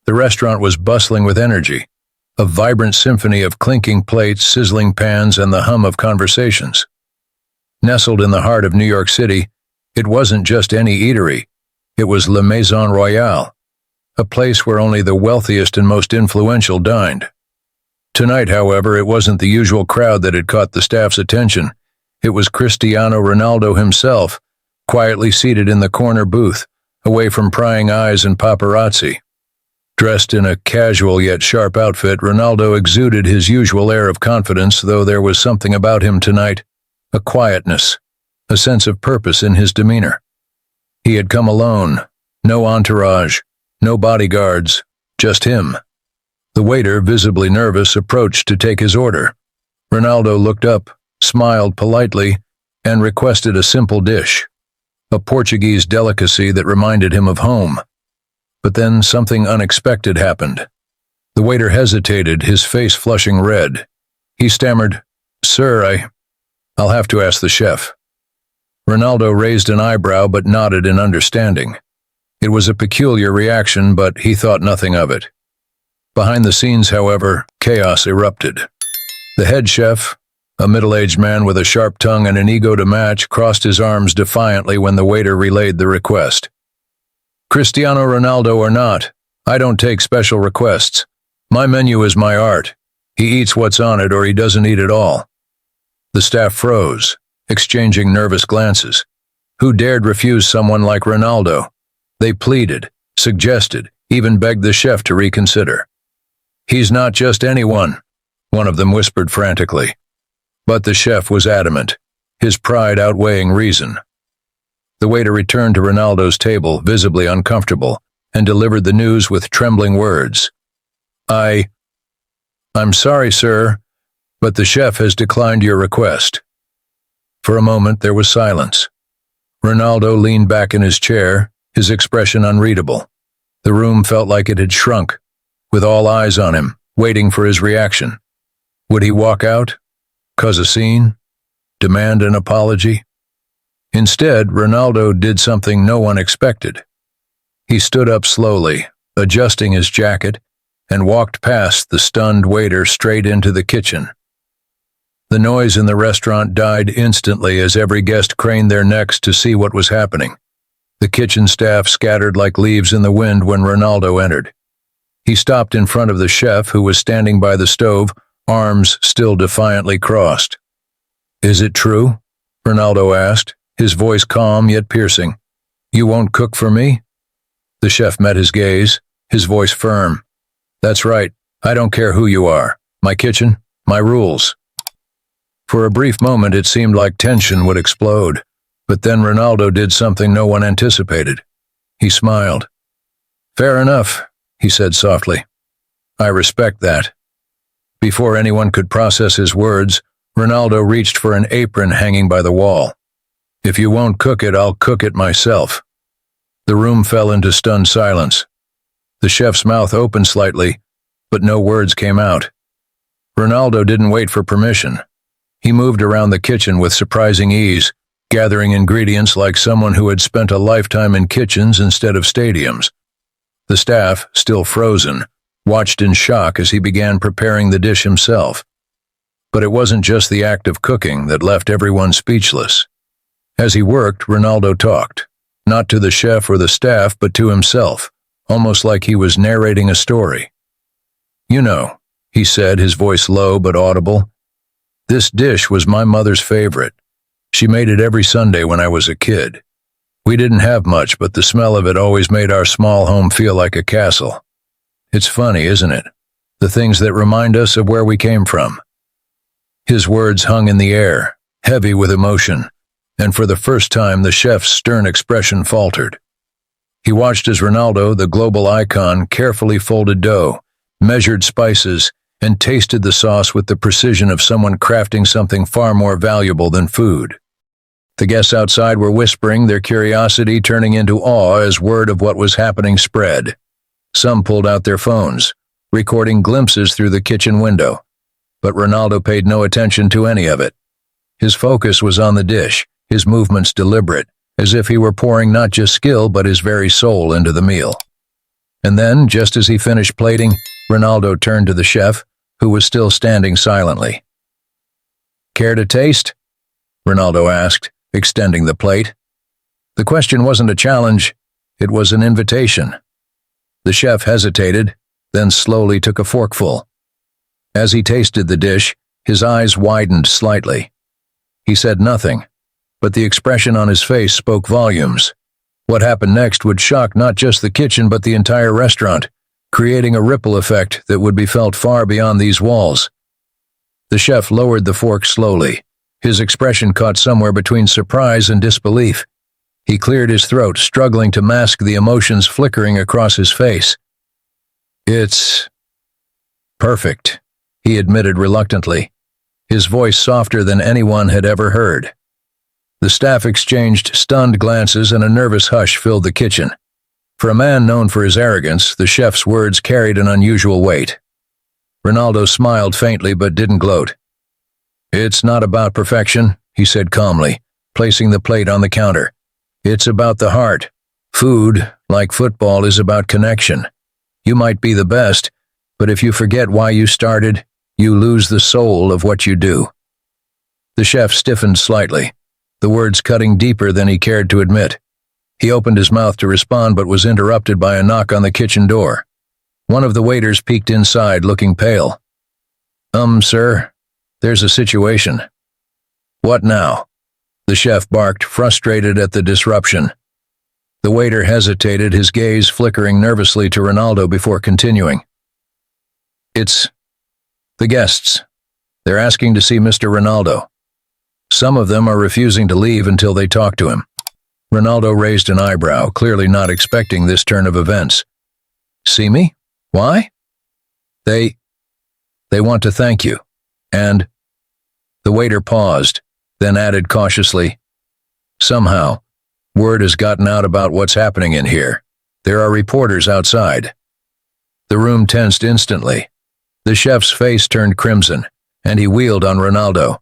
The restaurant was bustling with energy, a vibrant symphony of clinking plates, sizzling pans, and the hum of conversations. Nestled in the heart of New York City, it wasn't just any eatery. It was La Maison Royale, a place where only the wealthiest and most influential dined. Tonight, however, it wasn't the usual crowd that had caught the staff's attention. It was Cristiano Ronaldo himself, quietly seated in the corner booth, away from prying eyes and paparazzi. Dressed in a casual yet sharp outfit, Ronaldo exuded his usual air of confidence, though there was something about him tonight, a quietness, a sense of purpose in his demeanor. He had come alone, no entourage, no bodyguards, just him. The waiter, visibly nervous, approached to take his order. Ronaldo looked up, smiled politely, and requested a simple dish, a Portuguese delicacy that reminded him of home. But then something unexpected happened. The waiter hesitated, his face flushing red. He stammered, "Sir, I'll have to ask the chef." Ronaldo raised an eyebrow but nodded in understanding. It was a peculiar reaction, but he thought nothing of it. Behind the scenes, however, chaos erupted. The head chef, a middle-aged man with a sharp tongue and an ego to match, crossed his arms defiantly when the waiter relayed the request. "Cristiano Ronaldo or not, I don't take special requests. My menu is my art. He eats what's on it or he doesn't eat at all." The staff froze, exchanging nervous glances. Who dared refuse someone like Ronaldo? They pleaded, suggested, even begged the chef to reconsider. "He's not just anyone," one of them whispered frantically. But the chef was adamant, his pride outweighing reason. The waiter returned to Ronaldo's table, visibly uncomfortable, and delivered the news with trembling words. I'm sorry, sir, but the chef has declined your request." For a moment there was silence. Ronaldo leaned back in his chair, his expression unreadable. The room felt like it had shrunk, with all eyes on him, waiting for his reaction. Would he walk out? Cause a scene? Demand an apology? Instead, Ronaldo did something no one expected. He stood up slowly, adjusting his jacket, and walked past the stunned waiter straight into the kitchen. The noise in the restaurant died instantly as every guest craned their necks to see what was happening. The kitchen staff scattered like leaves in the wind when Ronaldo entered. He stopped in front of the chef, who was standing by the stove, arms still defiantly crossed. "Is it true?" Ronaldo asked, his voice calm yet piercing. "You won't cook for me?" The chef met his gaze, his voice firm. "That's right. I don't care who you are. My kitchen, my rules." For a brief moment it seemed like tension would explode, but then Ronaldo did something no one anticipated. He smiled. "Fair enough," he said softly. "I respect that." Before anyone could process his words, Ronaldo reached for an apron hanging by the wall. "If you won't cook it, I'll cook it myself." The room fell into stunned silence. The chef's mouth opened slightly, but no words came out. Ronaldo didn't wait for permission. He moved around the kitchen with surprising ease, gathering ingredients like someone who had spent a lifetime in kitchens instead of stadiums. The staff, still frozen, watched in shock as he began preparing the dish himself. But it wasn't just the act of cooking that left everyone speechless. As he worked, Ronaldo talked, not to the chef or the staff, but to himself, almost like he was narrating a story. "You know," he said, his voice low but audible, "this dish was my mother's favorite. She made it every Sunday when I was a kid. We didn't have much, but the smell of it always made our small home feel like a castle. It's funny, isn't it? The things that remind us of where we came from." His words hung in the air, heavy with emotion, and for the first time the chef's stern expression faltered. He watched as Ronaldo, the global icon, carefully folded dough, measured spices, and tasted the sauce with the precision of someone crafting something far more valuable than food. The guests outside were whispering, their curiosity turning into awe as word of what was happening spread. Some pulled out their phones, recording glimpses through the kitchen window, but Ronaldo paid no attention to any of it. His focus was on the dish, his movements deliberate, as if he were pouring not just skill but his very soul into the meal. And then, just as he finished plating, Ronaldo turned to the chef, who was still standing silently. "Care to taste?" Ronaldo asked, extending the plate. The question wasn't a challenge, it was an invitation. The chef hesitated, then slowly took a forkful. As he tasted the dish, his eyes widened slightly. He said nothing, but the expression on his face spoke volumes. What happened next would shock not just the kitchen but the entire restaurant, creating a ripple effect that would be felt far beyond these walls. The chef lowered the fork slowly. His expression caught somewhere between surprise and disbelief. He cleared his throat, struggling to mask the emotions flickering across his face. "It's perfect," he admitted reluctantly, his voice softer than anyone had ever heard. The staff exchanged stunned glances and a nervous hush filled the kitchen. For a man known for his arrogance, the chef's words carried an unusual weight. Ronaldo smiled faintly but didn't gloat. "It's not about perfection," he said calmly, placing the plate on the counter. "It's about the heart. Food, like football, is about connection. You might be the best, but if you forget why you started, you lose the soul of what you do." The chef stiffened slightly, the words cutting deeper than he cared to admit. He opened his mouth to respond but was interrupted by a knock on the kitchen door. One of the waiters peeked inside, looking pale. Sir, there's a situation." "What now?" the chef barked, frustrated at the disruption. The waiter hesitated, his gaze flickering nervously to Ronaldo before continuing. "It's the guests. They're asking to see Mr. Ronaldo. Some of them are refusing to leave until they talk to him." Ronaldo raised an eyebrow, clearly not expecting this turn of events. "See me? Why?" They want to thank you. And..." The waiter paused, then added cautiously, "Somehow, word has gotten out about what's happening in here. There are reporters outside." The room tensed instantly. The chef's face turned crimson, and he wheeled on Ronaldo.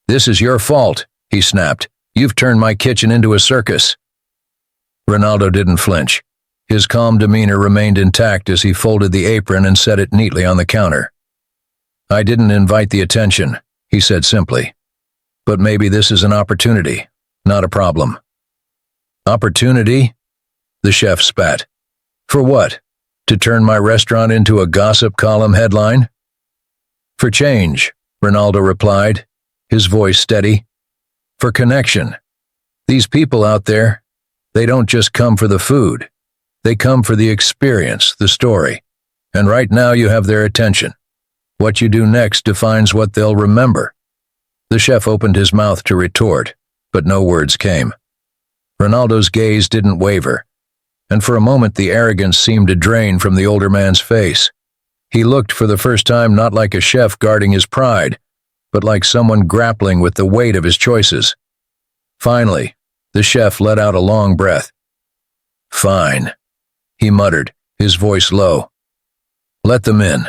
"This is your fault," he snapped. "You've turned my kitchen into a circus." Ronaldo didn't flinch. His calm demeanor remained intact as he folded the apron and set it neatly on the counter. "I didn't invite the attention," he said simply. "But maybe this is an opportunity, not a problem." "Opportunity?" the chef spat. "For what? To turn my restaurant into a gossip column headline?" "For change," Ronaldo replied, his voice steady. "For connection. These people out there, they don't just come for the food. They come for the experience, the story. And right now you have their attention. What you do next defines what they'll remember." The chef opened his mouth to retort, but no words came. Ronaldo's gaze didn't waver, and for a moment the arrogance seemed to drain from the older man's face. He looked for the first time not like a chef guarding his pride, but like someone grappling with the weight of his choices. Finally, the chef let out a long breath. "Fine," he muttered, his voice low. "Let them in."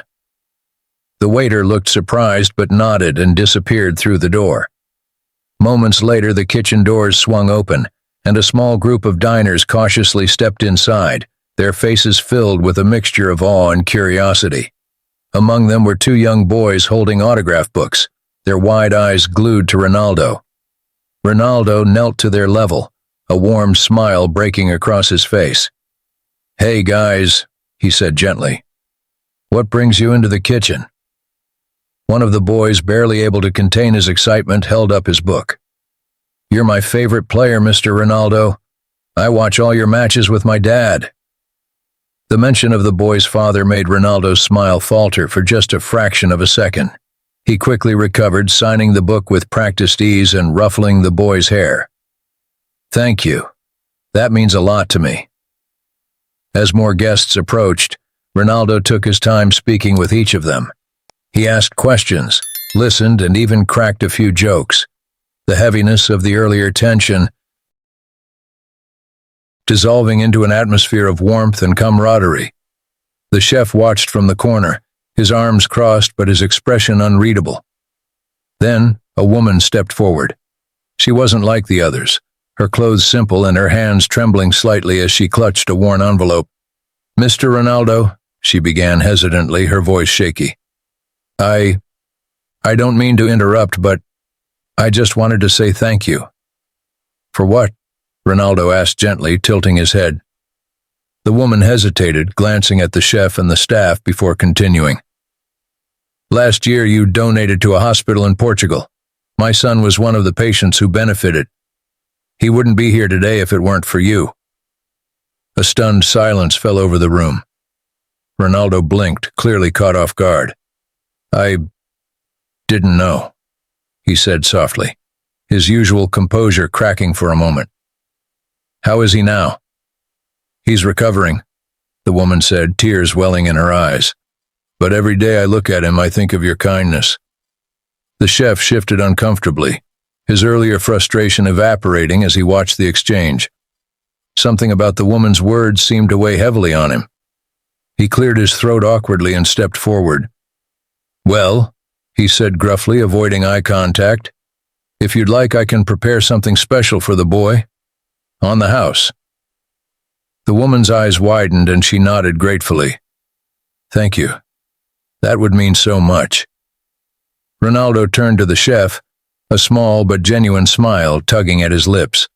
The waiter looked surprised but nodded and disappeared through the door. Moments later, the kitchen doors swung open, and a small group of diners cautiously stepped inside, their faces filled with a mixture of awe and curiosity. Among them were two young boys holding autograph books, their wide eyes glued to Ronaldo. Ronaldo knelt to their level, a warm smile breaking across his face. "Hey guys," he said gently. "What brings you into the kitchen?" One of the boys, barely able to contain his excitement, held up his book. "You're my favorite player, Mr. Ronaldo. I watch all your matches with my dad." The mention of the boy's father made Ronaldo's smile falter for just a fraction of a second. He quickly recovered, signing the book with practiced ease and ruffling the boy's hair. "Thank you. That means a lot to me." As more guests approached, Ronaldo took his time speaking with each of them. He asked questions, listened, and even cracked a few jokes. The heaviness of the earlier tension dissolving into an atmosphere of warmth and camaraderie. The chef watched from the corner, his arms crossed but his expression unreadable. Then, a woman stepped forward. She wasn't like the others, her clothes simple and her hands trembling slightly as she clutched a worn envelope. Mr. Ronaldo, she began hesitantly, her voice shaky. I don't mean to interrupt, but I just wanted to say thank you. For what? Ronaldo asked gently, tilting his head. The woman hesitated, glancing at the chef and the staff before continuing. Last year you donated to a hospital in Portugal. My son was one of the patients who benefited. He wouldn't be here today if it weren't for you. A stunned silence fell over the room. Ronaldo blinked, clearly caught off guard. I didn't know, he said softly, his usual composure cracking for a moment. How is he now? He's recovering, the woman said, tears welling in her eyes. But every day I look at him, I think of your kindness. The chef shifted uncomfortably, his earlier frustration evaporating as he watched the exchange. Something about the woman's words seemed to weigh heavily on him. He cleared his throat awkwardly and stepped forward. Well, he said gruffly, avoiding eye contact, if you'd like, I can prepare something special for the boy. On the house. The woman's eyes widened and she nodded gratefully. Thank you. That would mean so much. Ronaldo turned to the chef, a small but genuine smile tugging at his lips.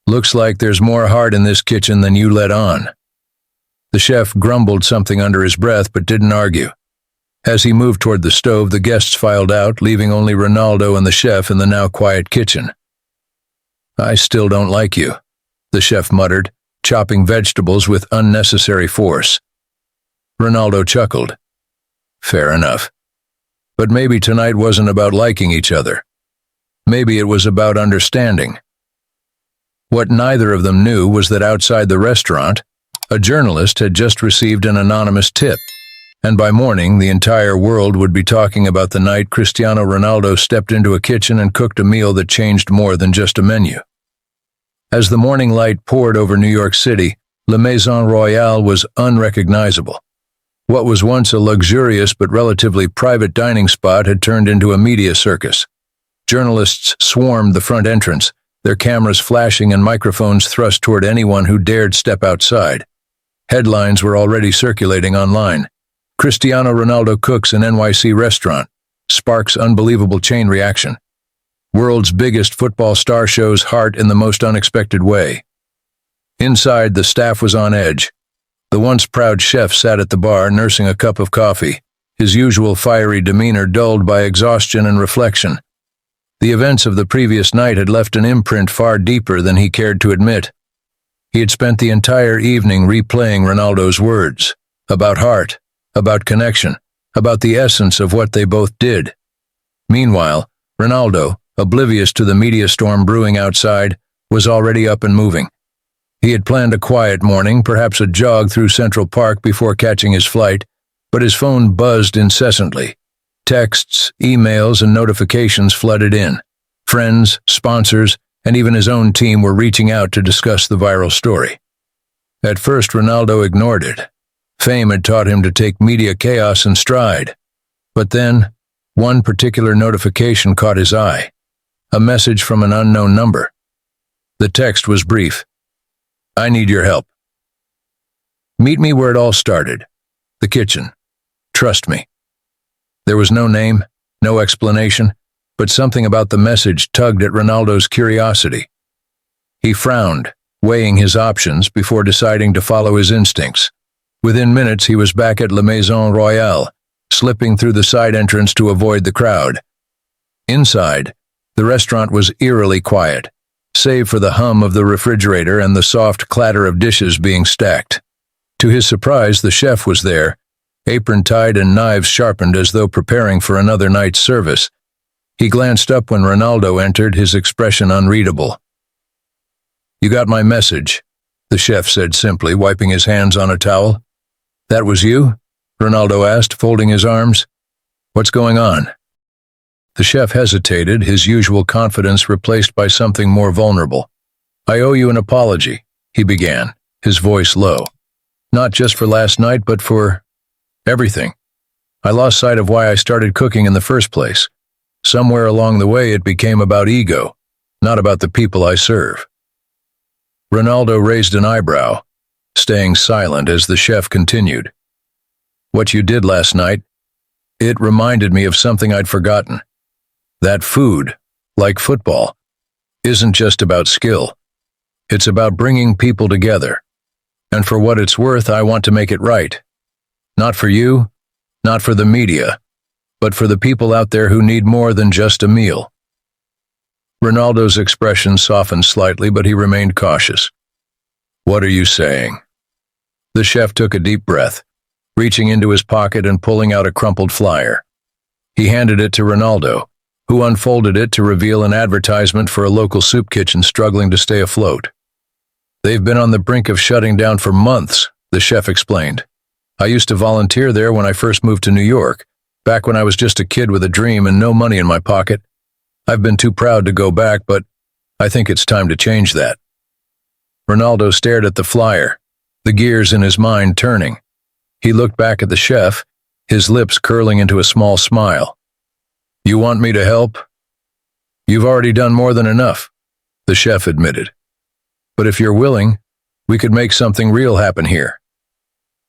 Looks like there's more heart in this kitchen than you let on. The chef grumbled something under his breath but didn't argue. As he moved toward the stove, the guests filed out, leaving only Ronaldo and the chef in the now quiet kitchen. I still don't like you, the chef muttered, chopping vegetables with unnecessary force. Ronaldo chuckled. Fair enough. But maybe tonight wasn't about liking each other. Maybe it was about understanding. What neither of them knew was that outside the restaurant, a journalist had just received an anonymous tip, and by morning the entire world would be talking about the night Cristiano Ronaldo stepped into a kitchen and cooked a meal that changed more than just a menu. As the morning light poured over New York City, La Maison Royale was unrecognizable. What was once a luxurious but relatively private dining spot had turned into a media circus. Journalists swarmed the front entrance, their cameras flashing and microphones thrust toward anyone who dared step outside. Headlines were already circulating online. Cristiano Ronaldo cooks in NYC restaurant, sparks unbelievable chain reaction. World's biggest football star shows heart in the most unexpected way. Inside, the staff was on edge. The once proud chef sat at the bar, nursing a cup of coffee, his usual fiery demeanor dulled by exhaustion and reflection. The events of the previous night had left an imprint far deeper than he cared to admit. He had spent the entire evening replaying Ronaldo's words, about heart, about connection, about the essence of what they both did. Meanwhile, Ronaldo, oblivious to the media storm brewing outside, was already up and moving. He had planned a quiet morning, perhaps a jog through Central Park before catching his flight, but his phone buzzed incessantly. Texts, emails, and notifications flooded in. Friends, sponsors, and even his own team were reaching out to discuss the viral story. At first, Ronaldo ignored it. Fame had taught him to take media chaos in stride. But then, one particular notification caught his eye. A message from an unknown number. The text was brief. I need your help. Meet me where it all started. The kitchen. Trust me. There was no name, no explanation, but something about the message tugged at Ronaldo's curiosity. He frowned, weighing his options before deciding to follow his instincts. Within minutes, he was back at La Maison Royale, slipping through the side entrance to avoid the crowd. Inside, the restaurant was eerily quiet, save for the hum of the refrigerator and the soft clatter of dishes being stacked. To his surprise, the chef was there, apron tied and knives sharpened as though preparing for another night's service. He glanced up when Ronaldo entered, his expression unreadable. You got my message, the chef said simply, wiping his hands on a towel. That was you? Ronaldo asked, folding his arms. What's going on? The chef hesitated, his usual confidence replaced by something more vulnerable. I owe you an apology, he began, his voice low. Not just for last night, but for everything. I lost sight of why I started cooking in the first place. Somewhere along the way it became about ego, not about the people I serve. Ronaldo raised an eyebrow. staying silent as the chef continued. What you did last night, it reminded me of something I'd forgotten. That food, like football, isn't just about skill. It's about bringing people together. And for what it's worth, I want to make it right. Not for you, not for the media, but for the people out there who need more than just a meal. Ronaldo's expression softened slightly, but he remained cautious. What are you saying? The chef took a deep breath, reaching into his pocket and pulling out a crumpled flyer. He handed it to Ronaldo, who unfolded it to reveal an advertisement for a local soup kitchen struggling to stay afloat. They've been on the brink of shutting down for months, the chef explained. I used to volunteer there when I first moved to New York, back when I was just a kid with a dream and no money in my pocket. I've been too proud to go back, but I think it's time to change that. Ronaldo stared at the flyer, the gears in his mind turning. He looked back at the chef, his lips curling into a small smile. You want me to help? You've already done more than enough, the chef admitted. But if you're willing, we could make something real happen here.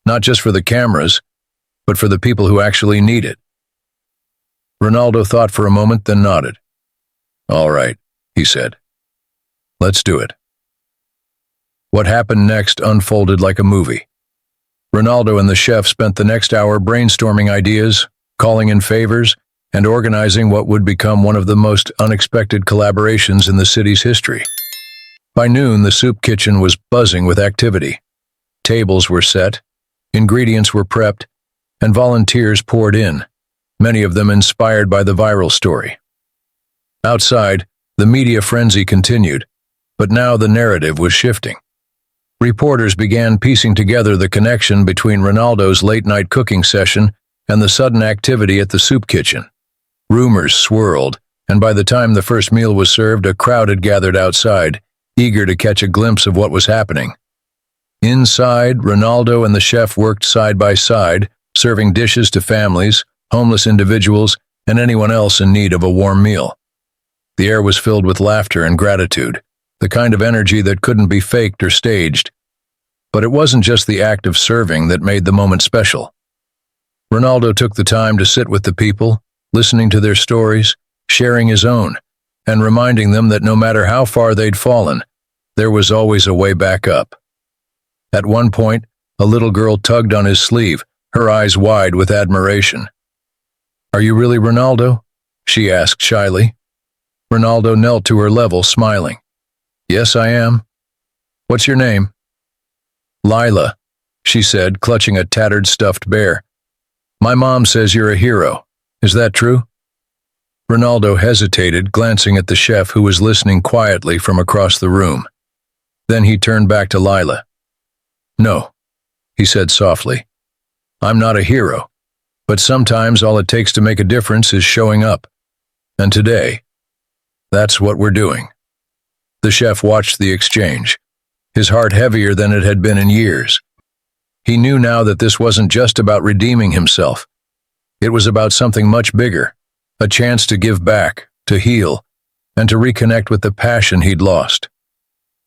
Not just for the cameras, but for the people who actually need it. Ronaldo thought for a moment, then nodded. All right, he said. Let's do it. What happened next unfolded like a movie. Ronaldo and the chef spent the next hour brainstorming ideas, calling in favors, and organizing what would become one of the most unexpected collaborations in the city's history. By noon, the soup kitchen was buzzing with activity. Tables were set, ingredients were prepped, and volunteers poured in, many of them inspired by the viral story. Outside, the media frenzy continued, but now the narrative was shifting. Reporters began piecing together the connection between Ronaldo's late-night cooking session and the sudden activity at the soup kitchen. Rumors swirled, and by the time the first meal was served, a crowd had gathered outside, eager to catch a glimpse of what was happening. Inside, Ronaldo and the chef worked side by side, serving dishes to families, homeless individuals, and anyone else in need of a warm meal. The air was filled with laughter and gratitude, the kind of energy that couldn't be faked or staged. But it wasn't just the act of serving that made the moment special. Ronaldo took the time to sit with the people, listening to their stories, sharing his own, and reminding them that no matter how far they'd fallen, there was always a way back up. At one point, a little girl tugged on his sleeve, her eyes wide with admiration. "Are you really Ronaldo?" she asked shyly. Ronaldo knelt to her level, smiling. "Yes, I am. What's your name?" "Lila," she said, clutching a tattered stuffed bear. "My mom says you're a hero. Is that true?" Ronaldo hesitated, glancing at the chef who was listening quietly from across the room. Then he turned back to Lila. "No," he said softly. "I'm not a hero, but sometimes all it takes to make a difference is showing up. And today, that's what we're doing." The chef watched the exchange, his heart heavier than it had been in years. He knew now that this wasn't just about redeeming himself. It was about something much bigger, a chance to give back, to heal, and to reconnect with the passion he'd lost.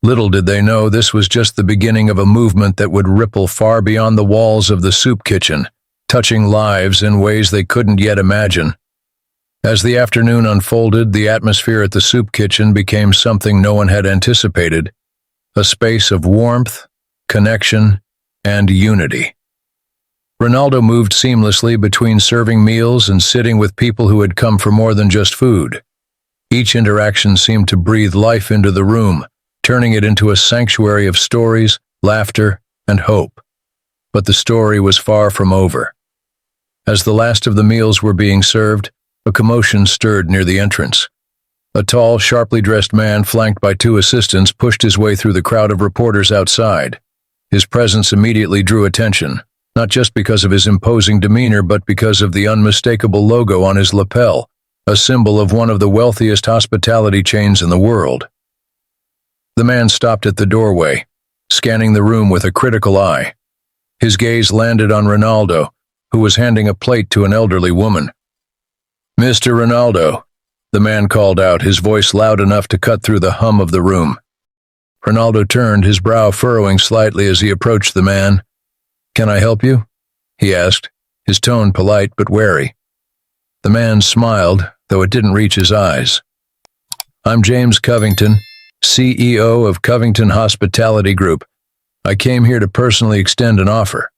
Little did they know this was just the beginning of a movement that would ripple far beyond the walls of the soup kitchen, touching lives in ways they couldn't yet imagine. As the afternoon unfolded, the atmosphere at the soup kitchen became something no one had anticipated, a space of warmth, connection, and unity. Ronaldo moved seamlessly between serving meals and sitting with people who had come for more than just food. Each interaction seemed to breathe life into the room, turning it into a sanctuary of stories, laughter, and hope. But the story was far from over. As the last of the meals were being served, a commotion stirred near the entrance. A tall, sharply dressed man, flanked by two assistants, pushed his way through the crowd of reporters outside. His presence immediately drew attention, not just because of his imposing demeanor, but because of the unmistakable logo on his lapel, a symbol of one of the wealthiest hospitality chains in the world. The man stopped at the doorway, scanning the room with a critical eye. His gaze landed on Ronaldo, who was handing a plate to an elderly woman. "Mr. Ronaldo," the man called out, his voice loud enough to cut through the hum of the room. Ronaldo turned, his brow furrowing slightly as he approached the man. "Can I help you?" he asked, his tone polite but wary. The man smiled, though it didn't reach his eyes. "I'm James Covington, CEO of Covington Hospitality Group. I came here to personally extend an offer."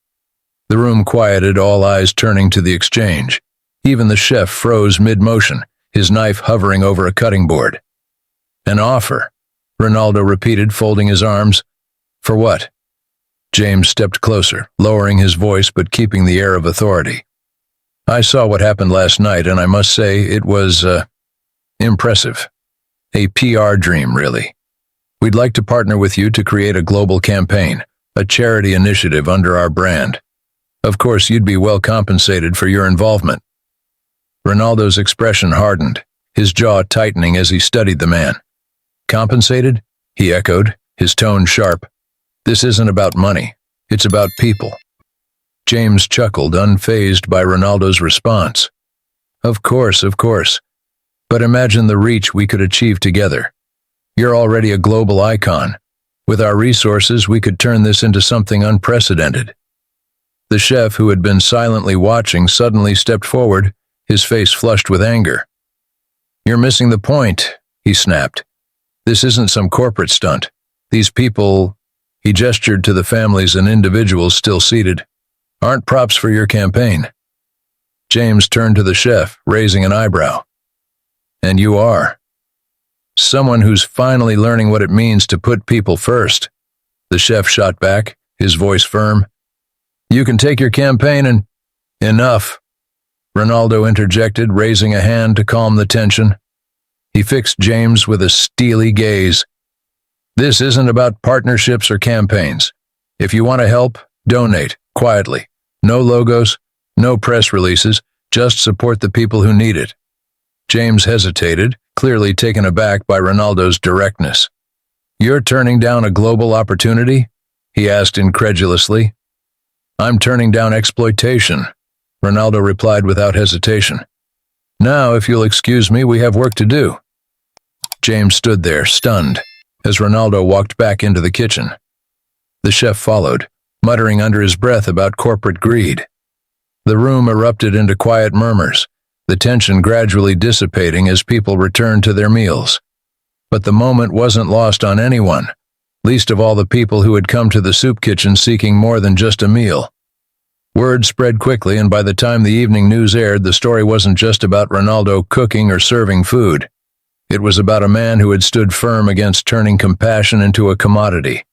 The room quieted, all eyes turning to the exchange. Even the chef froze mid-motion, his knife hovering over a cutting board. "An offer," Ronaldo repeated, folding his arms. "For what?" James stepped closer, lowering his voice but keeping the air of authority. "I saw what happened last night, and I must say it was, impressive. A PR dream, really. We'd like to partner with you to create a global campaign, a charity initiative under our brand. Of course, you'd be well compensated for your involvement." Ronaldo's expression hardened, his jaw tightening as he studied the man. "Compensated?" he echoed, his tone sharp. "This isn't about money. It's about people." James chuckled, unfazed by Ronaldo's response. Of course. But imagine the reach we could achieve together. You're already a global icon. With our resources, we could turn this into something unprecedented." The chef, who had been silently watching, suddenly stepped forward, his face flushed with anger. "You're missing the point," he snapped. "This isn't some corporate stunt. These people," he gestured to the families and individuals still seated, "aren't props for your campaign." James turned to the chef, raising an eyebrow. "And you are." "Someone who's finally learning what it means to put people first," the chef shot back, his voice firm. "You can take your campaign and—" "Enough," Ronaldo interjected, raising a hand to calm the tension. He fixed James with a steely gaze. "This isn't about partnerships or campaigns. If you want to help, donate, quietly. No logos, no press releases, just support the people who need it." James hesitated, clearly taken aback by Ronaldo's directness. "You're turning down a global opportunity?" he asked incredulously. "I'm turning down exploitation," Ronaldo replied without hesitation. "Now, if you'll excuse me, we have work to do." James stood there, stunned, as Ronaldo walked back into the kitchen. The chef followed, muttering under his breath about corporate greed. The room erupted into quiet murmurs, the tension gradually dissipating as people returned to their meals. But the moment wasn't lost on anyone, least of all the people who had come to the soup kitchen seeking more than just a meal. Word spread quickly, and by the time the evening news aired, the story wasn't just about Ronaldo cooking or serving food. It was about a man who had stood firm against turning compassion into a commodity.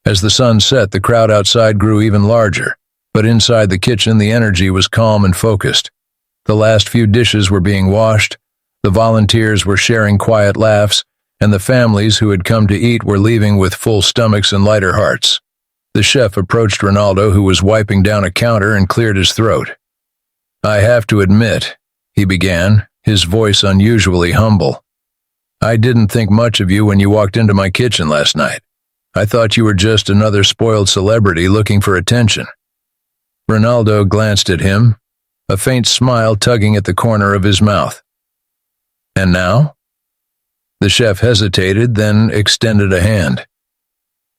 As the sun set, the crowd outside grew even larger, but inside the kitchen the energy was calm and focused. The last few dishes were being washed, the volunteers were sharing quiet laughs, and the families who had come to eat were leaving with full stomachs and lighter hearts. The chef approached Ronaldo, who was wiping down a counter, and cleared his throat. "I have to admit," he began, his voice unusually humble, "I didn't think much of you when you walked into my kitchen last night. I thought you were just another spoiled celebrity looking for attention." Ronaldo glanced at him, a faint smile tugging at the corner of his mouth. "And now?" The chef hesitated, then extended a hand.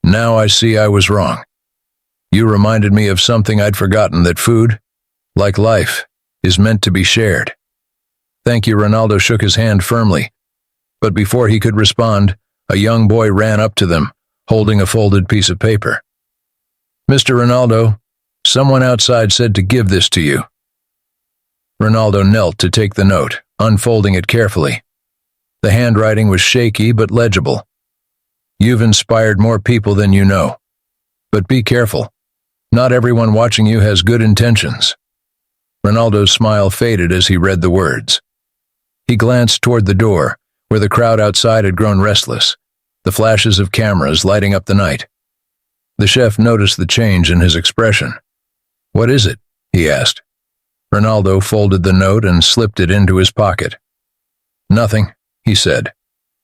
"Now I see I was wrong. You reminded me of something I'd forgotten, that food, like life, is meant to be shared." "Thank you." Ronaldo shook his hand firmly. But before he could respond, a young boy ran up to them, holding a folded piece of paper. "Mr. Ronaldo, someone outside said to give this to you." Ronaldo knelt to take the note, unfolding it carefully. The handwriting was shaky but legible. "You've inspired more people than you know. But be careful. Not everyone watching you has good intentions." Ronaldo's smile faded as he read the words. He glanced toward the door, where the crowd outside had grown restless, the flashes of cameras lighting up the night. The chef noticed the change in his expression. "What is it?" he asked. Ronaldo folded the note and slipped it into his pocket. "Nothing," he said,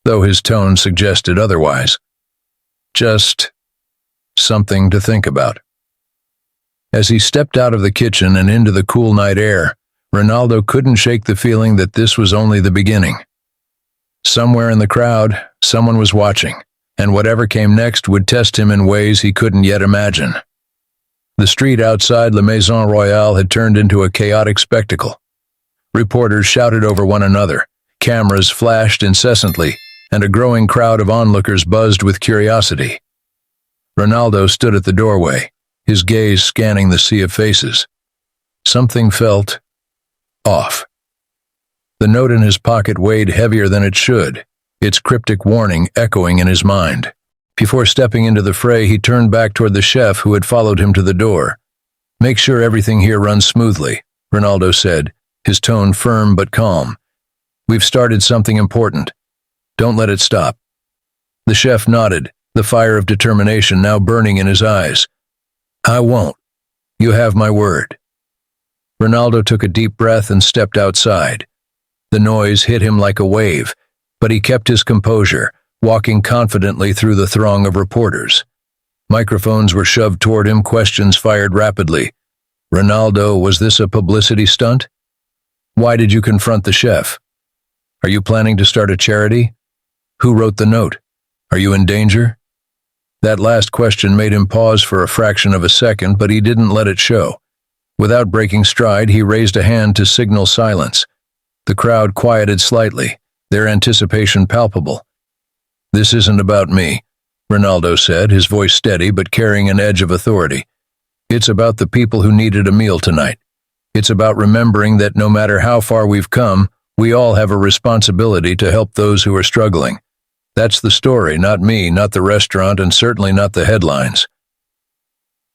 though his tone suggested otherwise. "Just something to think about." As he stepped out of the kitchen and into the cool night air, Ronaldo couldn't shake the feeling that this was only the beginning. Somewhere in the crowd, someone was watching, and whatever came next would test him in ways he couldn't yet imagine. The street outside La Maison Royale had turned into a chaotic spectacle. Reporters shouted over one another, cameras flashed incessantly, and a growing crowd of onlookers buzzed with curiosity. Ronaldo stood at the doorway, his gaze scanning the sea of faces. Something felt off. The note in his pocket weighed heavier than it should, its cryptic warning echoing in his mind. Before stepping into the fray, he turned back toward the chef who had followed him to the door. "Make sure everything here runs smoothly," Ronaldo said, his tone firm but calm. "We've started something important. Don't let it stop." The chef nodded, the fire of determination now burning in his eyes. "I won't. You have my word." Ronaldo took a deep breath and stepped outside. The noise hit him like a wave, but he kept his composure, walking confidently through the throng of reporters. Microphones were shoved toward him, questions fired rapidly. "Ronaldo, was this a publicity stunt? Why did you confront the chef? Are you planning to start a charity? Who wrote the note? Are you in danger?" That last question made him pause for a fraction of a second, but he didn't let it show. Without breaking stride, he raised a hand to signal silence. The crowd quieted slightly, their anticipation palpable. "This isn't about me," Ronaldo said, his voice steady but carrying an edge of authority. "It's about the people who needed a meal tonight. It's about remembering that no matter how far we've come, we all have a responsibility to help those who are struggling. That's the story, not me, not the restaurant, and certainly not the headlines."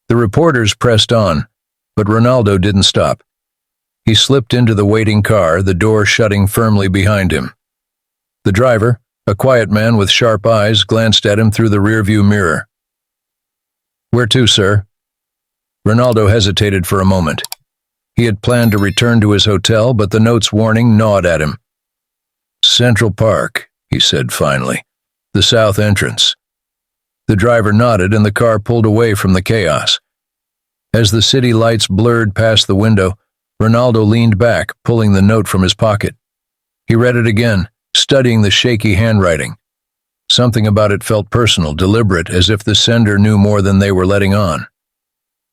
The reporters pressed on, but Ronaldo didn't stop. He slipped into the waiting car, the door shutting firmly behind him. The driver, a quiet man with sharp eyes, glanced at him through the rearview mirror. "Where to, sir?" Ronaldo hesitated for a moment. He had planned to return to his hotel, but the note's warning gnawed at him. "Central Park," he said finally. "The south entrance." The driver nodded and the car pulled away from the chaos. As the city lights blurred past the window, Ronaldo leaned back, pulling the note from his pocket. He read it again, studying the shaky handwriting. Something about it felt personal, deliberate, as if the sender knew more than they were letting on.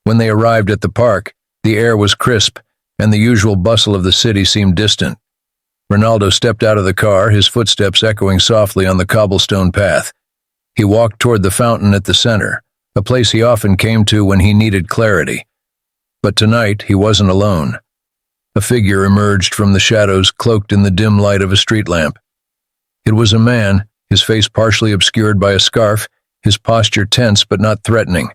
When they arrived at the park, the air was crisp, and the usual bustle of the city seemed distant. Ronaldo stepped out of the car, his footsteps echoing softly on the cobblestone path. He walked toward the fountain at the center, a place he often came to when he needed clarity. But tonight he wasn't alone. A figure emerged from the shadows, cloaked in the dim light of a street lamp. It was a man, his face partially obscured by a scarf, his posture tense but not threatening.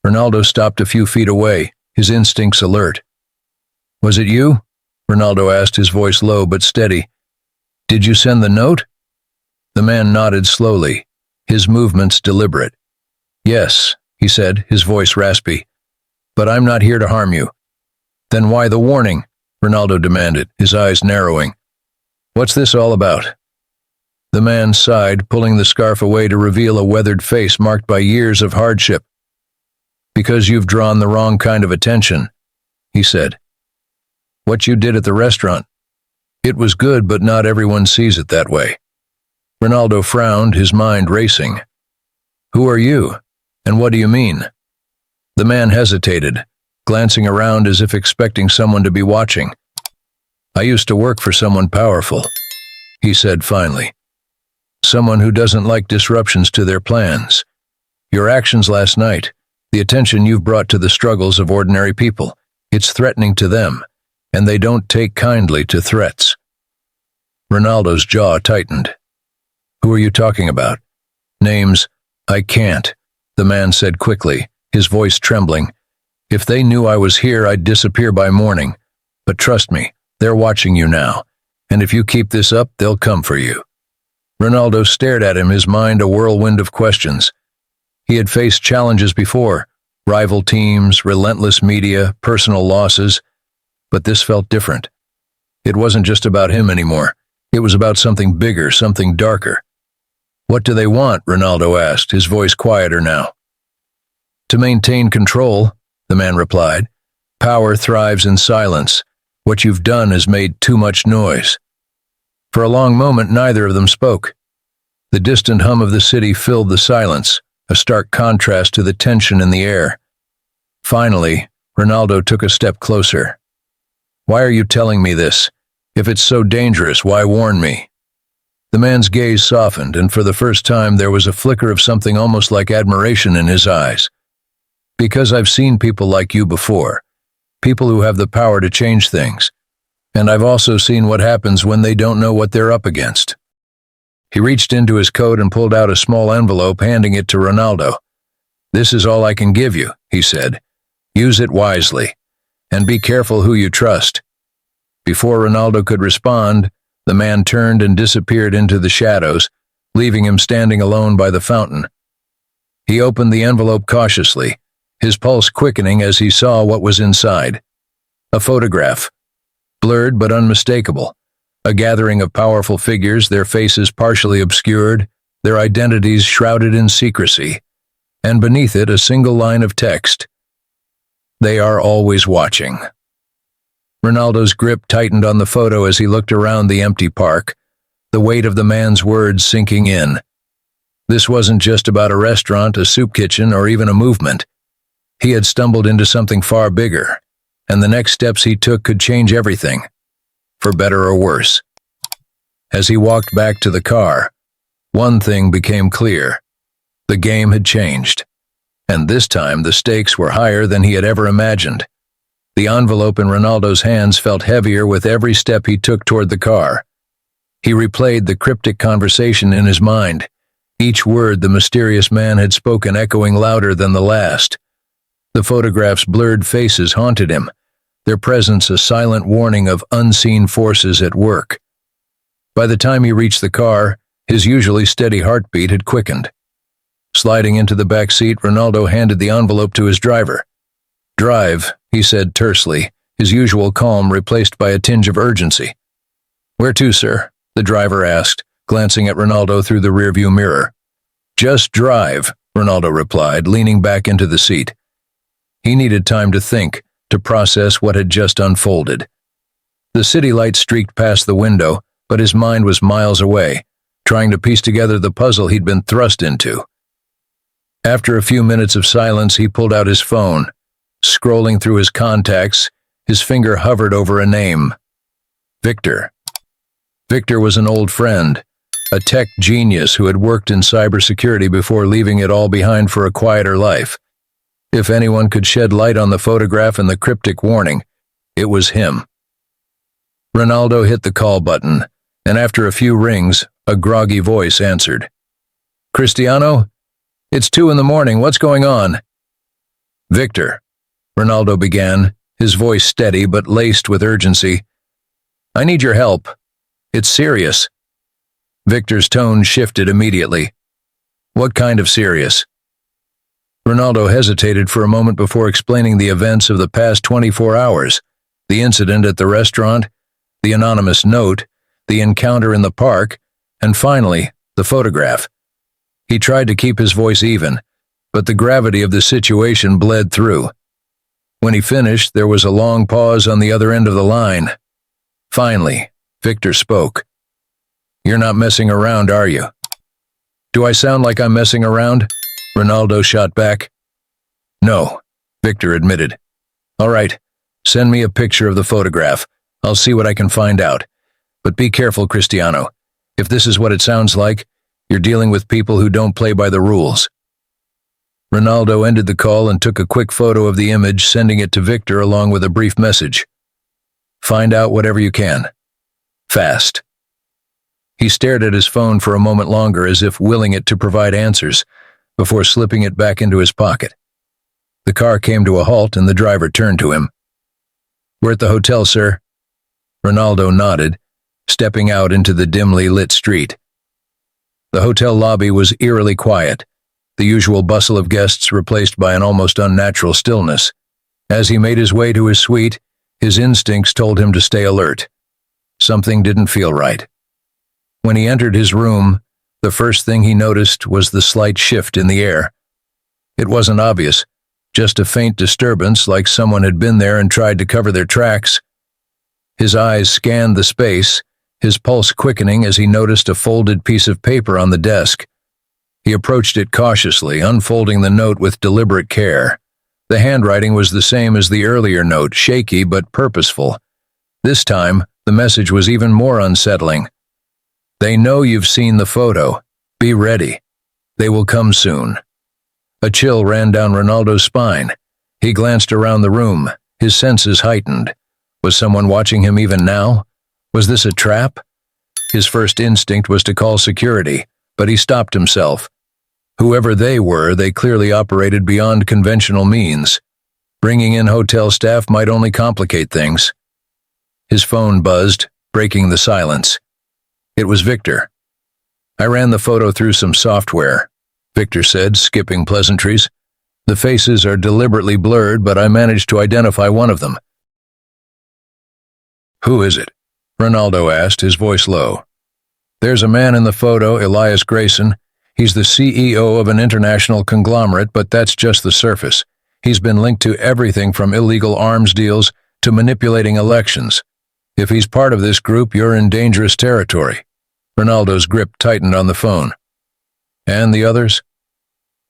Ronaldo stopped a few feet away, his instincts alert. "Was it you?" Ronaldo asked, his voice low but steady. "Did you send the note?" The man nodded slowly, his movements deliberate. "Yes," he said, his voice raspy. "But I'm not here to harm you." "Then why the warning?" Ronaldo demanded, his eyes narrowing. "What's this all about?" The man sighed, pulling the scarf away to reveal a weathered face marked by years of hardship. "Because you've drawn the wrong kind of attention," he said. "What you did at the restaurant. It was good, but not everyone sees it that way." Ronaldo frowned, his mind racing. "Who are you? And what do you mean?" The man hesitated, glancing around as if expecting someone to be watching. "I used to work for someone powerful," he said finally. "Someone who doesn't like disruptions to their plans. Your actions last night, the attention you've brought to the struggles of ordinary people, it's threatening to them, and they don't take kindly to threats." Ronaldo's jaw tightened. "Who are you talking about?" "Names, I can't," the man said quickly, his voice trembling. "If they knew I was here, I'd disappear by morning. But trust me, they're watching you now, and if you keep this up, they'll come for you." Ronaldo stared at him, his mind a whirlwind of questions. He had faced challenges before, rival teams, relentless media, personal losses, but this felt different. It wasn't just about him anymore. It was about something bigger, something darker. "What do they want?" Ronaldo asked, his voice quieter now. "To maintain control," the man replied. "Power thrives in silence. What you've done has made too much noise." For a long moment, neither of them spoke. The distant hum of the city filled the silence, a stark contrast to the tension in the air. Finally, Ronaldo took a step closer. "Why are you telling me this? If it's so dangerous, why warn me?" The man's gaze softened, and for the first time there was a flicker of something almost like admiration in his eyes. "Because I've seen people like you before, people who have the power to change things, and I've also seen what happens when they don't know what they're up against." He reached into his coat and pulled out a small envelope, handing it to Ronaldo. "This is all I can give you," he said. "Use it wisely, and be careful who you trust." Before Ronaldo could respond, the man turned and disappeared into the shadows, leaving him standing alone by the fountain. He opened the envelope cautiously, his pulse quickening as he saw what was inside. A photograph, blurred but unmistakable, a gathering of powerful figures, their faces partially obscured, their identities shrouded in secrecy, and beneath it a single line of text. "They are always watching." Ronaldo's grip tightened on the photo as he looked around the empty park, the weight of the man's words sinking in. This wasn't just about a restaurant, a soup kitchen, or even a movement. He had stumbled into something far bigger, and the next steps he took could change everything, for better or worse. As he walked back to the car, one thing became clear. The game had changed, and this time the stakes were higher than he had ever imagined. The envelope in Ronaldo's hands felt heavier with every step he took toward the car. He replayed the cryptic conversation in his mind, each word the mysterious man had spoken echoing louder than the last. The photograph's blurred faces haunted him, their presence a silent warning of unseen forces at work. By the time he reached the car, his usually steady heartbeat had quickened. Sliding into the back seat, Ronaldo handed the envelope to his driver. "Drive," he said tersely, his usual calm replaced by a tinge of urgency. "Where to, sir?" the driver asked, glancing at Ronaldo through the rearview mirror. "Just drive," Ronaldo replied, leaning back into the seat. He needed time to think, to process what had just unfolded. The city light streaked past the window, but his mind was miles away, trying to piece together the puzzle he'd been thrust into. After a few minutes of silence, he pulled out his phone. Scrolling through his contacts, his finger hovered over a name. Victor. Victor was an old friend, a tech genius who had worked in cybersecurity before leaving it all behind for a quieter life. If anyone could shed light on the photograph and the cryptic warning, it was him. Ronaldo hit the call button, and after a few rings, a groggy voice answered. "Cristiano? It's 2 a.m. What's going on?" "Victor," Ronaldo began, his voice steady but laced with urgency. "I need your help. It's serious." Victor's tone shifted immediately. "What kind of serious?" Ronaldo hesitated for a moment before explaining the events of the past 24 hours, the incident at the restaurant, the anonymous note, the encounter in the park, and finally, the photograph. He tried to keep his voice even, but the gravity of the situation bled through. When he finished, there was a long pause on the other end of the line. Finally, Victor spoke. "You're not messing around, are you?" "Do I sound like I'm messing around?" Ronaldo shot back. "No," Victor admitted. "All right, send me a picture of the photograph. I'll see what I can find out. But be careful, Cristiano. If this is what it sounds like, you're dealing with people who don't play by the rules." Ronaldo ended the call and took a quick photo of the image, sending it to Victor along with a brief message. "Find out whatever you can. Fast." He stared at his phone for a moment longer as if willing it to provide answers, before slipping it back into his pocket. The car came to a halt and the driver turned to him. "We're at the hotel, sir." Ronaldo nodded, stepping out into the dimly lit street. The hotel lobby was eerily quiet, the usual bustle of guests replaced by an almost unnatural stillness. As he made his way to his suite, his instincts told him to stay alert. Something didn't feel right. When he entered his room, the first thing he noticed was the slight shift in the air. It wasn't obvious, just a faint disturbance like someone had been there and tried to cover their tracks. His eyes scanned the space, his pulse quickening as he noticed a folded piece of paper on the desk. He approached it cautiously, unfolding the note with deliberate care. The handwriting was the same as the earlier note, shaky but purposeful. This time, the message was even more unsettling. "They know you've seen the photo. Be ready. They will come soon." A chill ran down Ronaldo's spine. He glanced around the room, his senses heightened. Was someone watching him even now? Was this a trap? His first instinct was to call security, but he stopped himself. Whoever they were, they clearly operated beyond conventional means. Bringing in hotel staff might only complicate things. His phone buzzed, breaking the silence. It was Victor. "I ran the photo through some software," Victor said, skipping pleasantries. "The faces are deliberately blurred, but I managed to identify one of them." "Who is it?" Ronaldo asked, his voice low. "There's a man in the photo, Elias Grayson. He's the CEO of an international conglomerate, but that's just the surface. He's been linked to everything from illegal arms deals to manipulating elections. If he's part of this group, you're in dangerous territory." Ronaldo's grip tightened on the phone. "And the others?"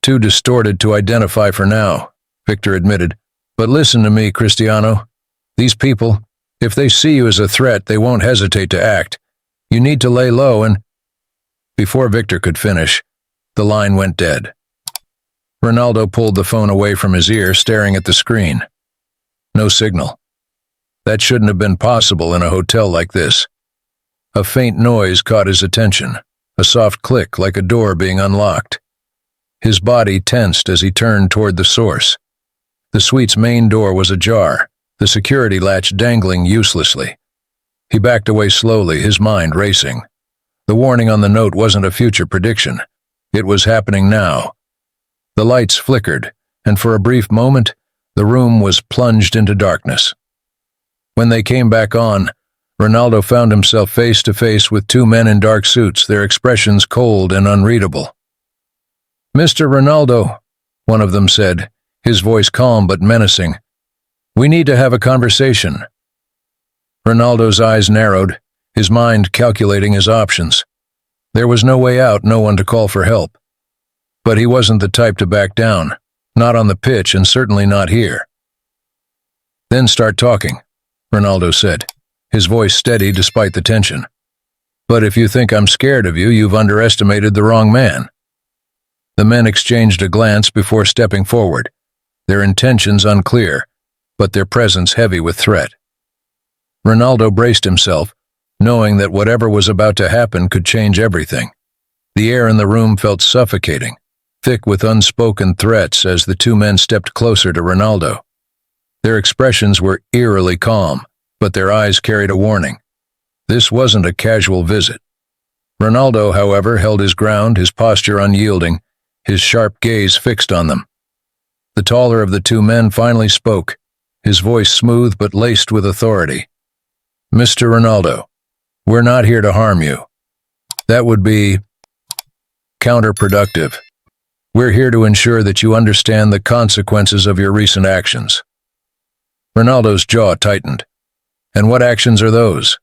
"Too distorted to identify for now," Victor admitted. "But listen to me, Cristiano. These people, if they see you as a threat, they won't hesitate to act. You need to lay low and—" Before Victor could finish, the line went dead. Ronaldo pulled the phone away from his ear, staring at the screen. No signal. That shouldn't have been possible in a hotel like this. A faint noise caught his attention, a soft click like a door being unlocked. His body tensed as he turned toward the source. The suite's main door was ajar, the security latch dangling uselessly. He backed away slowly, his mind racing. The warning on the note wasn't a future prediction. It was happening now. The lights flickered, and for a brief moment, the room was plunged into darkness. When they came back on, Ronaldo found himself face to face with two men in dark suits, their expressions cold and unreadable. "Mr. Ronaldo," one of them said, his voice calm but menacing. "We need to have a conversation." Ronaldo's eyes narrowed, his mind calculating his options. There was no way out, no one to call for help. But he wasn't the type to back down, not on the pitch and certainly not here. "Then start talking," Ronaldo said, his voice steady despite the tension. "But if you think I'm scared of you, you've underestimated the wrong man." The men exchanged a glance before stepping forward, their intentions unclear, but their presence heavy with threat. Ronaldo braced himself, knowing that whatever was about to happen could change everything. The air in the room felt suffocating, thick with unspoken threats as the two men stepped closer to Ronaldo. Their expressions were eerily calm, but their eyes carried a warning. This wasn't a casual visit. Ronaldo, however, held his ground, his posture unyielding, his sharp gaze fixed on them. The taller of the two men finally spoke, his voice smooth but laced with authority. "Mr. Ronaldo, we're not here to harm you. That would be counterproductive. We're here to ensure that you understand the consequences of your recent actions." Ronaldo's jaw tightened. "And what actions are those?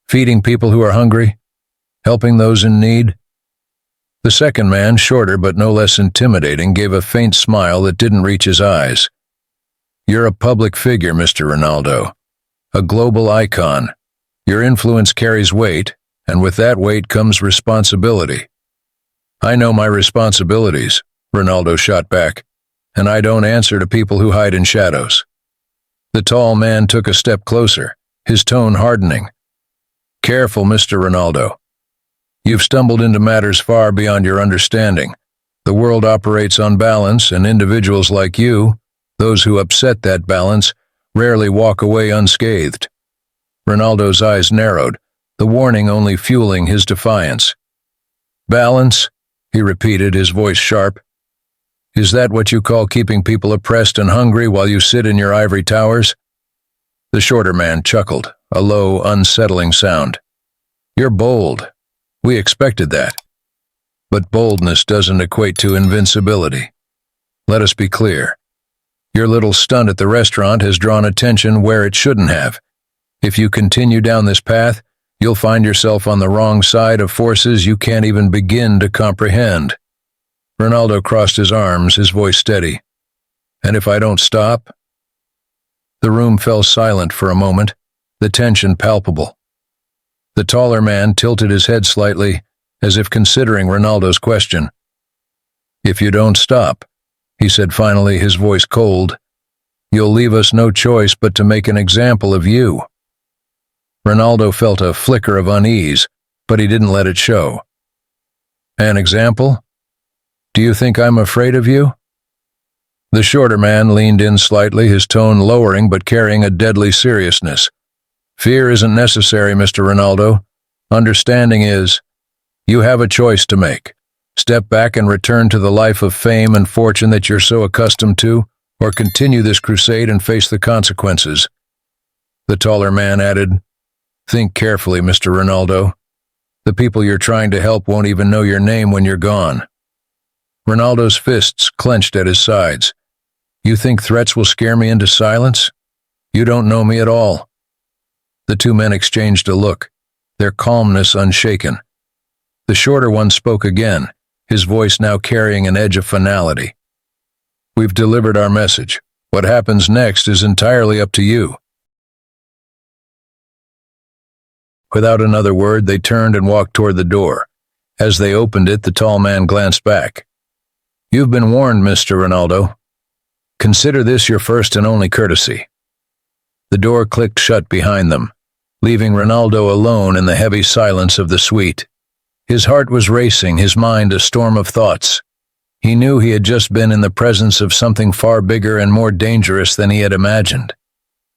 Feeding people who are hungry? Helping those in need?" The second man, shorter but no less intimidating, gave a faint smile that didn't reach his eyes. "You're a public figure, Mr. Ronaldo. A global icon. Your influence carries weight, and with that weight comes responsibility." "I know my responsibilities," Ronaldo shot back, "and I don't answer to people who hide in shadows." The tall man took a step closer, his tone hardening. "Careful, Mr. Ronaldo. You've stumbled into matters far beyond your understanding. The world operates on balance, and individuals like you, those who upset that balance, rarely walk away unscathed." Ronaldo's eyes narrowed, the warning only fueling his defiance. "Balance?" he repeated, his voice sharp. "Is that what you call keeping people oppressed and hungry while you sit in your ivory towers?" The shorter man chuckled, a low, unsettling sound. "You're bold. We expected that. But boldness doesn't equate to invincibility. Let us be clear. Your little stunt at the restaurant has drawn attention where it shouldn't have. If you continue down this path, you'll find yourself on the wrong side of forces you can't even begin to comprehend. Ronaldo crossed his arms, his voice steady. And if I don't stop? The room fell silent for a moment, the tension palpable. The taller man tilted his head slightly, as if considering Ronaldo's question. If you don't stop, he said finally, his voice cold, you'll leave us no choice but to make an example of you. Ronaldo felt a flicker of unease, but he didn't let it show. An example? Do you think I'm afraid of you? The shorter man leaned in slightly, his tone lowering but carrying a deadly seriousness. Fear isn't necessary, Mr. Ronaldo. Understanding is, you have a choice to make. Step back and return to the life of fame and fortune that you're so accustomed to, or continue this crusade and face the consequences. The taller man added, think carefully, Mr. Ronaldo. The people you're trying to help won't even know your name when you're gone. Ronaldo's fists clenched at his sides. You think threats will scare me into silence? You don't know me at all. The two men exchanged a look, their calmness unshaken. The shorter one spoke again, his voice now carrying an edge of finality. We've delivered our message. What happens next is entirely up to you. Without another word, they turned and walked toward the door. As they opened it, the tall man glanced back. You've been warned, Mr. Ronaldo. Consider this your first and only courtesy. The door clicked shut behind them, leaving Ronaldo alone in the heavy silence of the suite. His heart was racing, his mind a storm of thoughts. He knew he had just been in the presence of something far bigger and more dangerous than he had imagined.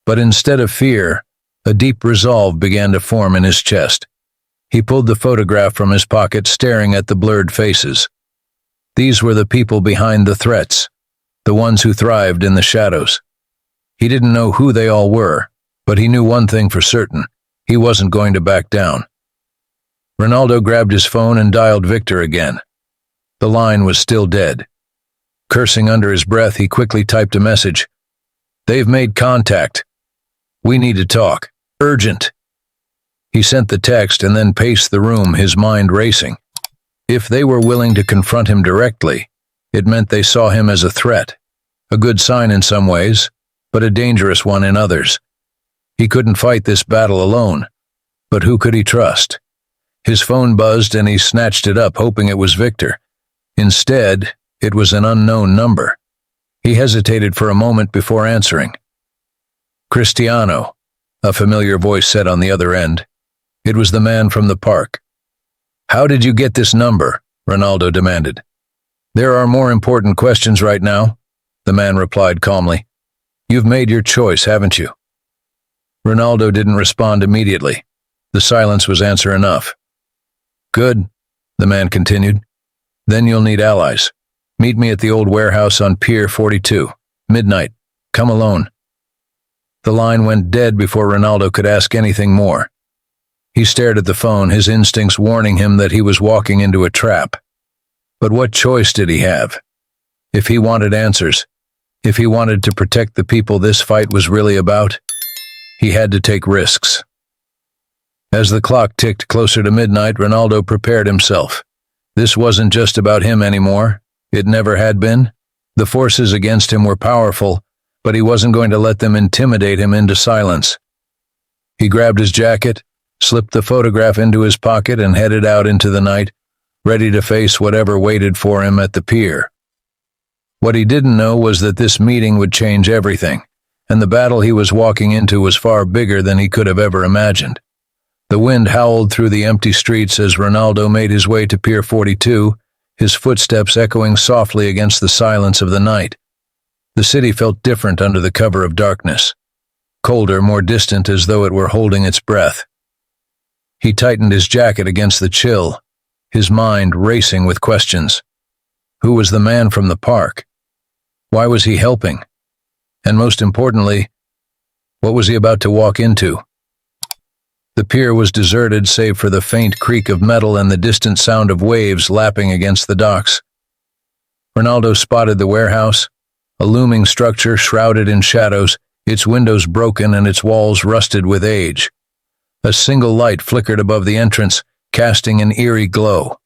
But instead of fear, a deep resolve began to form in his chest. He pulled the photograph from his pocket, staring at the blurred faces. These were the people behind the threats, the ones who thrived in the shadows. He didn't know who they all were, but he knew one thing for certain. He wasn't going to back down. Ronaldo grabbed his phone and dialed Victor again. The line was still dead. Cursing under his breath, he quickly typed a message. They've made contact. We need to talk. Urgent. He sent the text and then paced the room, his mind racing. If they were willing to confront him directly, it meant they saw him as a threat. A good sign in some ways, but a dangerous one in others. He couldn't fight this battle alone. But who could he trust? His phone buzzed and he snatched it up, hoping it was Victor. Instead, it was an unknown number. He hesitated for a moment before answering. Cristiano, a familiar voice said on the other end. It was the man from the park. How did you get this number? Ronaldo demanded. There are more important questions right now, the man replied calmly. You've made your choice, haven't you? Ronaldo didn't respond immediately. The silence was answer enough. Good, the man continued. Then you'll need allies. Meet me at the old warehouse on Pier 42. Midnight. Come alone. The line went dead before Ronaldo could ask anything more. He stared at the phone, his instincts warning him that he was walking into a trap. But what choice did he have? If he wanted answers, if he wanted to protect the people this fight was really about, he had to take risks. As the clock ticked closer to midnight, Ronaldo prepared himself. This wasn't just about him anymore. It never had been. The forces against him were powerful, but he wasn't going to let them intimidate him into silence. He grabbed his jacket, slipped the photograph into his pocket, and headed out into the night, ready to face whatever waited for him at the pier. What he didn't know was that this meeting would change everything, and the battle he was walking into was far bigger than he could have ever imagined. The wind howled through the empty streets as Ronaldo made his way to Pier 42, his footsteps echoing softly against the silence of the night. The city felt different under the cover of darkness, colder, more distant, as though it were holding its breath. He tightened his jacket against the chill, his mind racing with questions. Who was the man from the park? Why was he helping? And most importantly, what was he about to walk into? The pier was deserted save for the faint creak of metal and the distant sound of waves lapping against the docks. Ronaldo spotted the warehouse, a looming structure shrouded in shadows, its windows broken and its walls rusted with age. A single light flickered above the entrance, casting an eerie glow.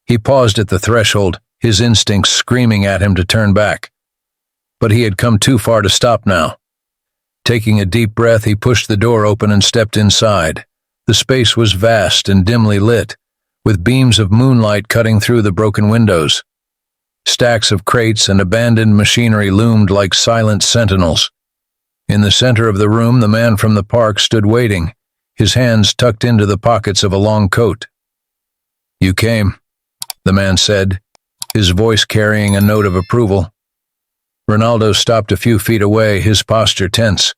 He paused at the threshold, his instincts screaming at him to turn back. But he had come too far to stop now. Taking a deep breath, he pushed the door open and stepped inside. The space was vast and dimly lit, with beams of moonlight cutting through the broken windows. Stacks of crates and abandoned machinery loomed like silent sentinels. In the center of the room, the man from the park stood waiting, his hands tucked into the pockets of a long coat. "You came," the man said, his voice carrying a note of approval. Ronaldo stopped a few feet away, his posture tense.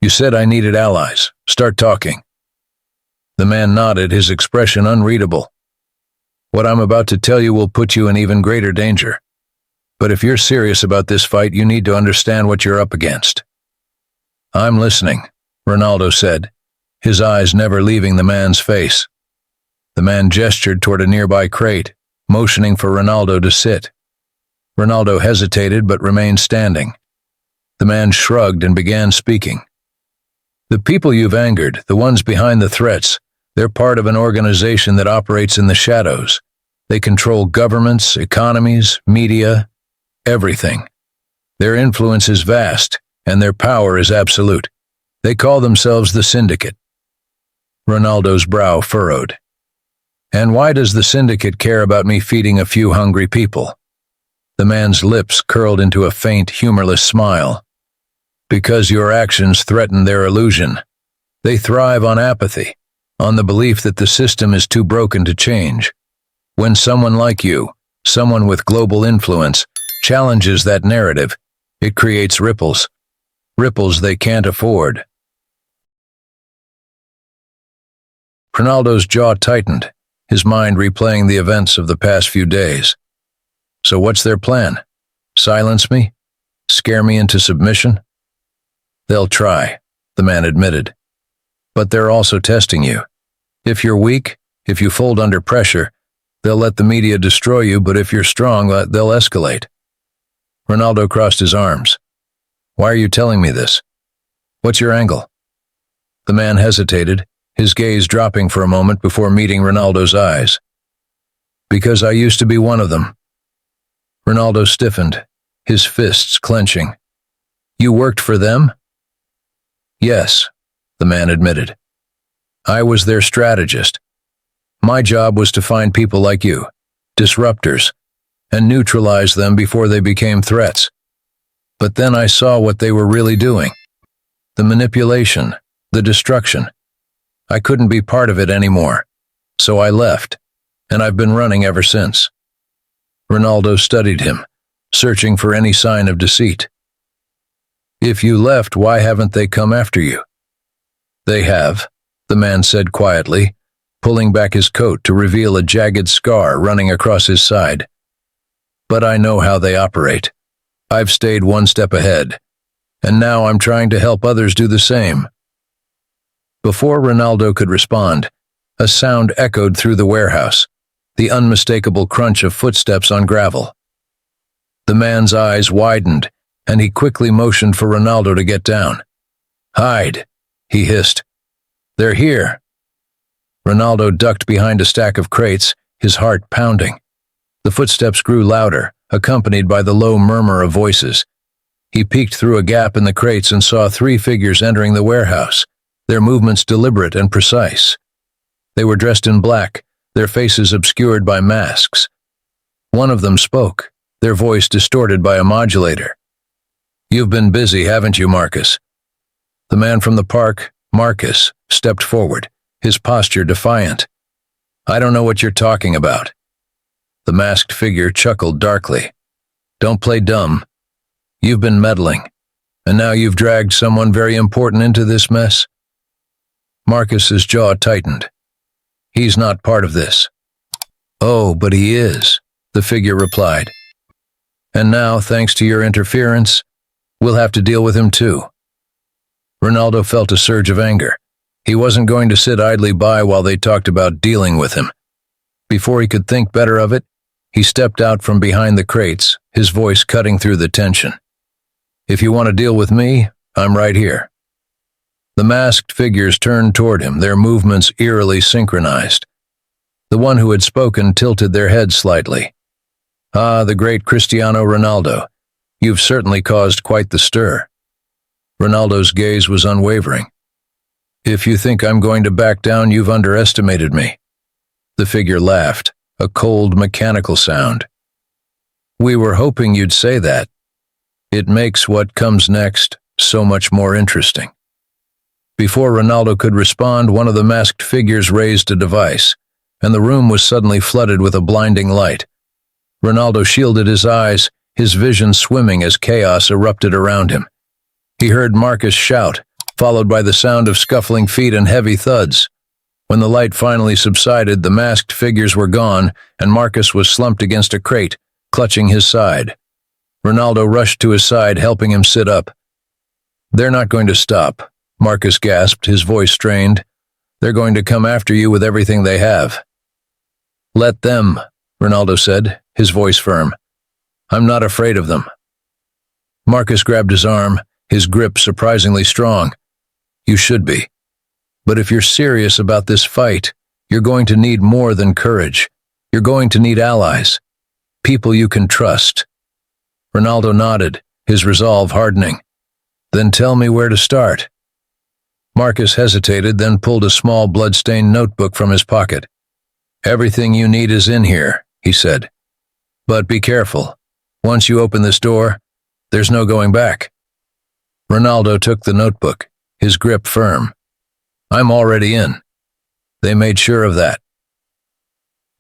"You said I needed allies. Start talking." The man nodded, his expression unreadable. "What I'm about to tell you will put you in even greater danger. But if you're serious about this fight, you need to understand what you're up against." "I'm listening," Ronaldo said, his eyes never leaving the man's face. The man gestured toward a nearby crate, motioning for Ronaldo to sit. Ronaldo hesitated but remained standing. The man shrugged and began speaking. "The people you've angered, the ones behind the threats, they're part of an organization that operates in the shadows. They control governments, economies, media, everything. Their influence is vast, and their power is absolute. They call themselves the Syndicate." Ronaldo's brow furrowed. "And why does the Syndicate care about me feeding a few hungry people?" The man's lips curled into a faint, humorless smile. "Because your actions threaten their illusion. They thrive on apathy, on the belief that the system is too broken to change. When someone like you, someone with global influence, challenges that narrative, it creates ripples. Ripples they can't afford." Ronaldo's jaw tightened, his mind replaying the events of the past few days. "So what's their plan? Silence me? Scare me into submission?" "They'll try," the man admitted. "But they're also testing you. If you're weak, if you fold under pressure, they'll let the media destroy you, but if you're strong, they'll escalate." Ronaldo crossed his arms. "Why are you telling me this? What's your angle?" The man hesitated, his gaze dropping for a moment before meeting Ronaldo's eyes. "Because I used to be one of them." Ronaldo stiffened, his fists clenching. "You worked for them?" "Yes," the man admitted. "I was their strategist. My job was to find people like you, disruptors, and neutralize them before they became threats. But then I saw what they were really doing. The manipulation, the destruction. I couldn't be part of it anymore, so I left, and I've been running ever since." Ronaldo studied him, searching for any sign of deceit. "If you left, why haven't they come after you?" "They have," the man said quietly, pulling back his coat to reveal a jagged scar running across his side. "But I know how they operate. I've stayed one step ahead, and now I'm trying to help others do the same." Before Ronaldo could respond, a sound echoed through the warehouse, the unmistakable crunch of footsteps on gravel. The man's eyes widened, and he quickly motioned for Ronaldo to get down. "Hide," he hissed. "They're here." Ronaldo ducked behind a stack of crates, his heart pounding. The footsteps grew louder, accompanied by the low murmur of voices. He peeked through a gap in the crates and saw 3 figures entering the warehouse, their movements deliberate and precise. They were dressed in black, their faces obscured by masks. One of them spoke, their voice distorted by a modulator. "You've been busy, haven't you, Marcus?" The man from the park, Marcus, stepped forward, his posture defiant. "I don't know what you're talking about." The masked figure chuckled darkly. "Don't play dumb. You've been meddling, and now you've dragged someone very important into this mess." Marcus's jaw tightened. "He's not part of this." "Oh, but he is," the figure replied. "And now, thanks to your interference, we'll have to deal with him too." Ronaldo felt a surge of anger. He wasn't going to sit idly by while they talked about dealing with him. Before he could think better of it, he stepped out from behind the crates, his voice cutting through the tension. "If you want to deal with me, I'm right here." The masked figures turned toward him, their movements eerily synchronized. The one who had spoken tilted their head slightly. "Ah, the great Cristiano Ronaldo. You've certainly caused quite the stir." Ronaldo's gaze was unwavering. "If you think I'm going to back down, you've underestimated me." The figure laughed, a cold, mechanical sound. "We were hoping you'd say that. It makes what comes next so much more interesting." Before Ronaldo could respond, one of the masked figures raised a device, and the room was suddenly flooded with a blinding light. Ronaldo shielded his eyes, his vision swimming as chaos erupted around him. He heard Marcus shout, followed by the sound of scuffling feet and heavy thuds. When the light finally subsided, the masked figures were gone, and Marcus was slumped against a crate, clutching his side. Ronaldo rushed to his side, helping him sit up. "They're not going to stop," Marcus gasped, his voice strained. "They're going to come after you with everything they have." "Let them," Ronaldo said, his voice firm. "I'm not afraid of them." Marcus grabbed his arm, his grip surprisingly strong. "You should be. But if you're serious about this fight, you're going to need more than courage. You're going to need allies. People you can trust." Ronaldo nodded, his resolve hardening. "Then tell me where to start." Marcus hesitated, then pulled a small blood-stained notebook from his pocket. "Everything you need is in here," he said. "But be careful. Once you open this door, there's no going back." Ronaldo took the notebook, his grip firm. "I'm already in." They made sure of that.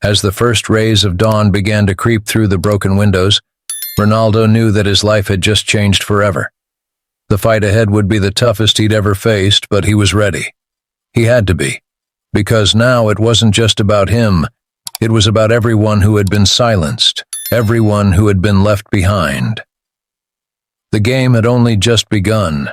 As the first rays of dawn began to creep through the broken windows, Ronaldo knew that his life had just changed forever. The fight ahead would be the toughest he'd ever faced, but he was ready. He had to be, because now it wasn't just about him, it was about everyone who had been silenced, everyone who had been left behind. The game had only just begun,